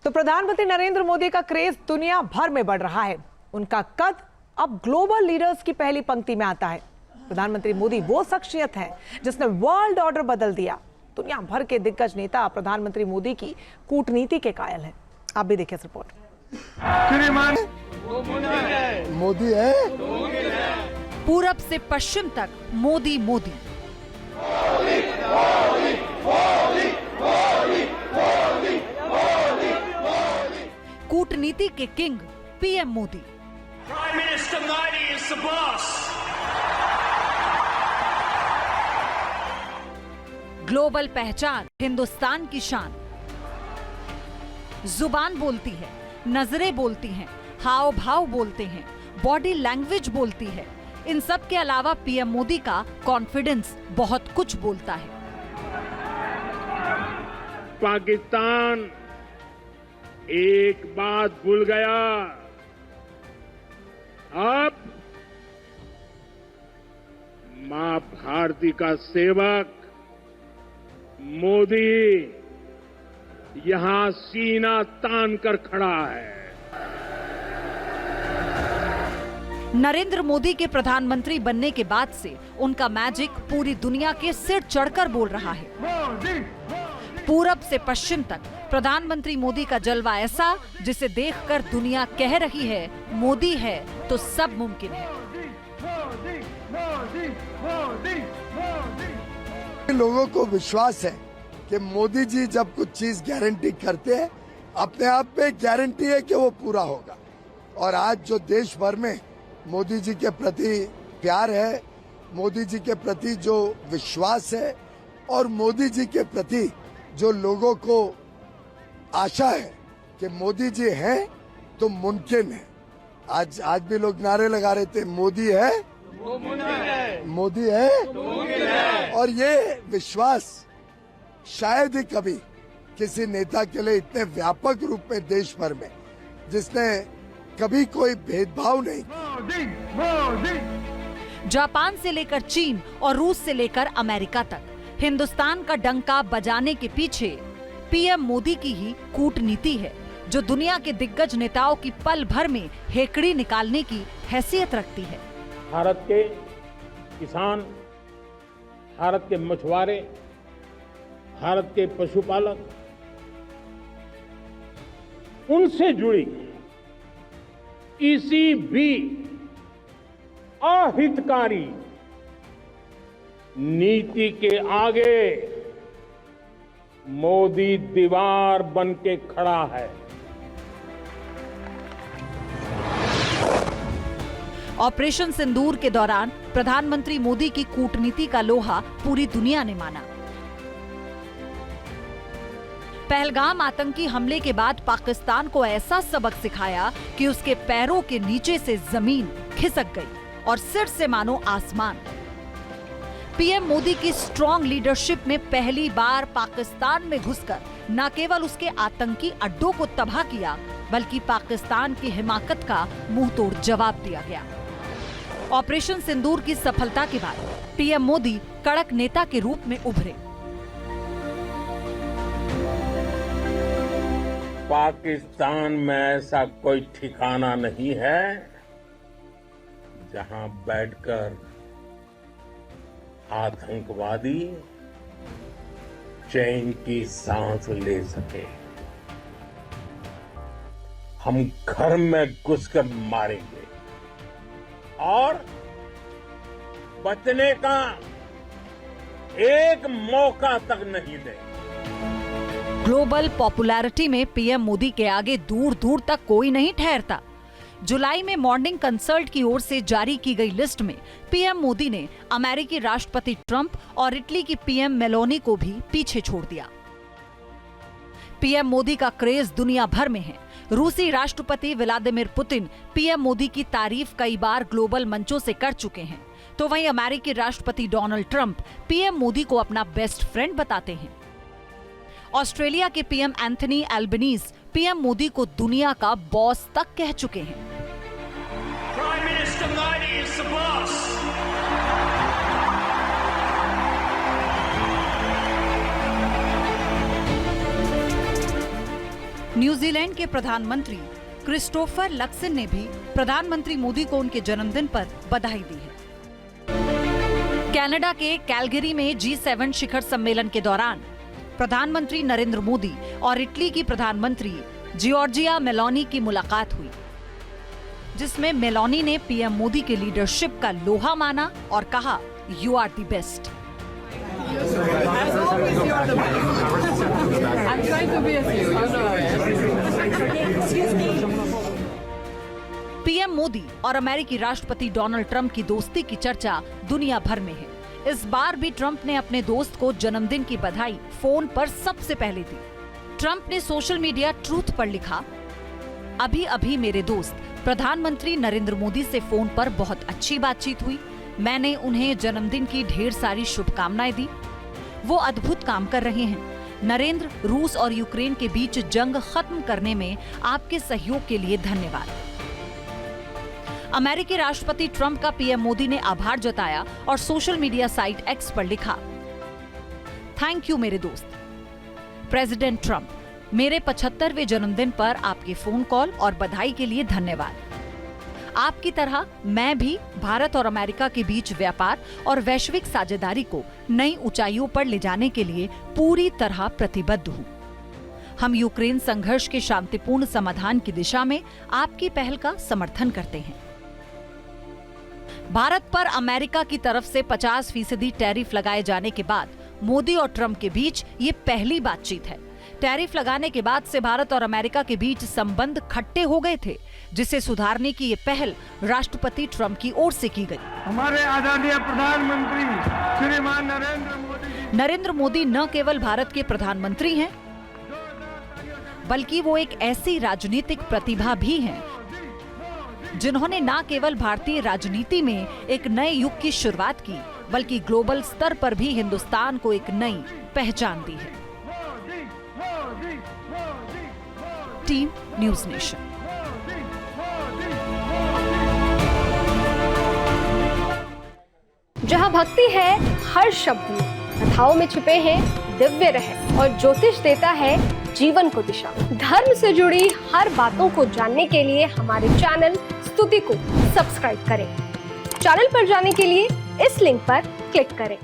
तो प्रधानमंत्री नरेंद्र मोदी का क्रेज दुनिया भर में बढ़ रहा है। उनका कद अब ग्लोबल लीडर्स की पहली पंक्ति में आता है। प्रधानमंत्री मोदी वो शख्सियत है जिसने वर्ल्ड ऑर्डर बदल दिया। दुनिया भर के दिग्गज नेता प्रधानमंत्री मोदी की कूटनीति के कायल हैं। आप भी देखिए रिपोर्ट। मोदी है, पूरब से पश्चिम तक मोदी मोदी। कूटनीति के king PM Modi. Prime Minister Modi is the boss. Global पहचान, हिंदुस्तान की शान। जुबान बोलती है, नजरें बोलती हैं, हाव भाव बोलते हैं, बॉडी लैंग्वेज बोलती है। इन सब के अलावा पीएम मोदी का कॉन्फिडेंस बहुत कुछ बोलता है। पाकिस्तान एक बात भूल गया, अब मां भारती का सेवक मोदी यहां सीना तान कर खड़ा है। नरेंद्र मोदी के प्रधानमंत्री बनने के बाद से उनका मैजिक पूरी दुनिया के सिर चढ़कर बोल रहा है। पूरब से पश्चिम तक प्रधानमंत्री मोदी का जलवा ऐसा जिसे देखकर दुनिया कह रही है मोदी है तो सब मुमकिन है। लोगों को विश्वास है कि मोदी जी जब कुछ चीज गारंटी करते हैं अपने आप में गारंटी है कि वो पूरा होगा। और आज जो देश भर में मोदी जी के प्रति प्यार है, मोदी जी के प्रति जो विश्वास है और मोदी जी के प्रति जो लोगों को आशा है कि मोदी जी हैं तो मुमकिन है। आज भी लोग नारे लगा रहे थे मोदी है, मोदी है। और ये विश्वास शायद ही कभी किसी नेता के लिए इतने व्यापक रूप में देश भर में जिसने कभी कोई भेदभाव नहीं। जापान से लेकर चीन और रूस से लेकर अमेरिका तक हिंदुस्तान का डंका बजाने के पीछे पीएम मोदी की ही कूटनीति है, जो दुनिया के दिग्गज नेताओं की पल भर में हेकड़ी निकालने की हैसियत रखती है। भारत के किसान, भारत के मछुआरे, भारत के पशुपालक, उनसे जुड़ी किसी भी अहितकारी नीति के आगे मोदी दीवार बन के खड़ा है। ऑपरेशन सिंदूर के दौरान प्रधानमंत्री मोदी की कूटनीति का लोहा पूरी दुनिया ने माना। पहलगाम आतंकी हमले के बाद पाकिस्तान को ऐसा सबक सिखाया कि उसके पैरों के नीचे से जमीन खिसक गई और सिर से मानो आसमान। पीएम मोदी की स्ट्रॉन्ग लीडरशिप में पहली बार पाकिस्तान में घुसकर न केवल उसके आतंकी अड्डों को तबाह किया, बल्कि पाकिस्तान की हिमाकत का मुंहतोड़ जवाब दिया गया। ऑपरेशन सिंदूर की सफलता के बाद पीएम मोदी कड़क नेता के रूप में उभरे। पाकिस्तान में ऐसा कोई ठिकाना नहीं है जहां बैठकर आतंकवादी चैन की सांस ले सके। हम घर में घुसकर मारेंगे और बचने का एक मौका तक नहीं देंगे। ग्लोबल पॉपुलैरिटी में पीएम मोदी के आगे दूर दूर तक कोई नहीं ठहरता। जुलाई में मॉर्निंग कंसल्ट की ओर से जारी की गई लिस्ट में पीएम मोदी ने अमेरिकी राष्ट्रपति ट्रंप और इटली की पीएम मेलोनी को भी पीछे छोड़ दिया। पीएम मोदी का क्रेज दुनिया भर में है। रूसी राष्ट्रपति व्लादिमीर पुतिन पीएम मोदी की तारीफ कई बार ग्लोबल मंचों से कर चुके हैं, तो वहीं अमेरिकी राष्ट्रपति डोनाल्ड ट्रंप पीएम मोदी को अपना बेस्ट फ्रेंड बताते हैं। ऑस्ट्रेलिया के PM Anthony Albanese PM Modi को दुनिया का बॉस तक कह चुके हैं। Prime Minister Modi is the boss. New Zealand के प्रधानमंत्री क्रिस्टोफर लक्सन ने भी प्रधानमंत्री मोदी को उनके जन्मदिन पर बधाई दी है। कनाडा के कैलगरी में G7 शिखर सम्मेलन के दौरान प्रधानमंत्री नरेंद्र मोदी और इटली की प्रधानमंत्री जॉर्जिया मेलोनी की मुलाकात हुई, जिसमें मेलोनी ने पीएम मोदी के लीडरशिप का लोहा माना और कहा, you are the best. PM Modi और अमेरिकी राष्ट्रपति डोनाल्ड ट्रंप की दोस्ती की चर्चा दुनिया भर में है। इस बार भी ट्रंप ने अपने दोस्त को जन्मदिन की बधाई फोन पर सबसे पहले दी। ट्रंप ने सोशल मीडिया ट्रूथ पर लिखा, अभी अभी मेरे दोस्त प्रधानमंत्री नरेंद्र मोदी से फोन पर बहुत अच्छी बातचीत हुई। मैंने उन्हें जन्मदिन की ढेर सारी शुभकामनाएं दी। वो अद्भुत काम कर रहे हैं। नरेंद्र, रूस और यूक्रेन के बीच जंग खत्म करने में आपके सहयोग के लिए धन्यवाद। अमेरिकी राष्ट्रपति ट्रंप का पीएम मोदी ने आभार जताया और सोशल मीडिया साइट एक्स पर लिखा, थैंक यू मेरे दोस्त। प्रेसिडेंट ट्रंप, मेरे 75वें जन्मदिन पर आपके फोन कॉल और बधाई के लिए धन्यवाद। आपकी तरह मैं भी भारत और अमेरिका के बीच व्यापार और वैश्विक साझेदारी को नई ऊंचाइयों पर ले जाने के लिए पूरी तरह प्रतिबद्ध हूं। हम यूक्रेन संघर्ष के शांतिपूर्ण समाधान की दिशा में आपकी पहल का समर्थन करते हैं। भारत पर अमेरिका की तरफ से 50% टैरिफ लगाए जाने के बाद मोदी और ट्रंप के बीच ये पहली बातचीत है। टैरिफ लगाने के बाद से भारत और अमेरिका के बीच संबंध खट्टे हो गए थे, जिसे सुधारने की ये पहल राष्ट्रपति ट्रंप की ओर से की गई। हमारे आदरणीय प्रधानमंत्री श्रीमान नरेंद्र मोदी न केवल भारत के प्रधानमंत्री हैं, बल्कि वो एक ऐसी राजनीतिक प्रतिभा भी हैं जिन्होंने न केवल भारतीय राजनीति में एक नए युग की शुरुआत की, बल्कि ग्लोबल स्तर पर भी हिंदुस्तान को एक नई पहचान दी है। Team news nation. जहां भक्ति है हर शब्द में, कथाओं में छुपे हैं दिव्य रहस्य और ज्योतिष देता है जीवन को दिशा। धर्म से जुड़ी हर बातों को जानने के लिए हमारे चैनल स्तुति को सब्सक्राइब करें। चैनल पर जाने के लिए इस लिंक पर क्लिक करें।